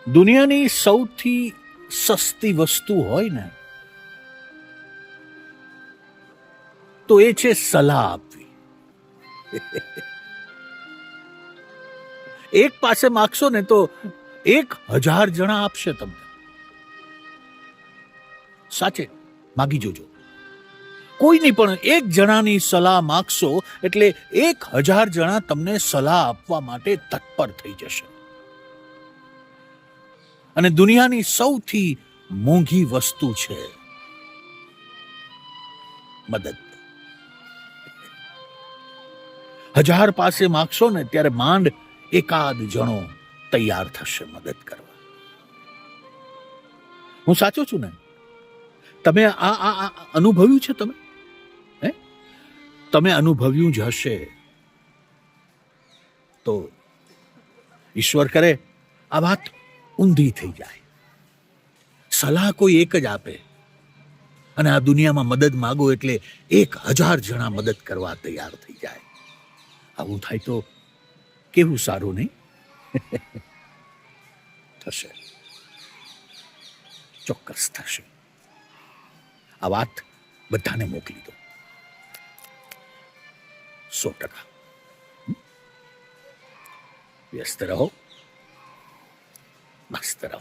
દુનિયાની સૌથી સસ્તી વસ્તુ હોય ને તો એ છે સલાહ આપવી. એક પાસે માગશો ને તો 1000 જણા આપશે તમને. સાચે માગી જોજો. કોઈની પણ એક જણાની સલાહ માગશો એટલે 1000 જણા તમને સલાહ આપવા માટે તત્પર થઈ જશે. અને દુનિયાની સૌથી મોંઘી વસ્તુ છે મદદ. 1000 પાસે માગશો ને ત્યારે માંડ એકાદ જણો તૈયાર થશે મદદ કરવા. હું સાચો છું ને? તમે આ અનુભવ્યું છે? તમે અનુભવ્યું જ હશે. તો ઈશ્વર કરે આ વાત ઊંધી થઈ જાય. સલાહ કોઈ એક જ આપે અને આ દુનિયામાં મદદ માગો એટલે 1000 જણા મદદ કરવા તૈયાર થઈ જાય. આવું થાય તો કેવું સારું નહીં? થશે, ચોક્કસ થશે. આ વાત બધાને મોકલી દો. 100%. વ્યસ્ત રહો, મસ્ત રહો.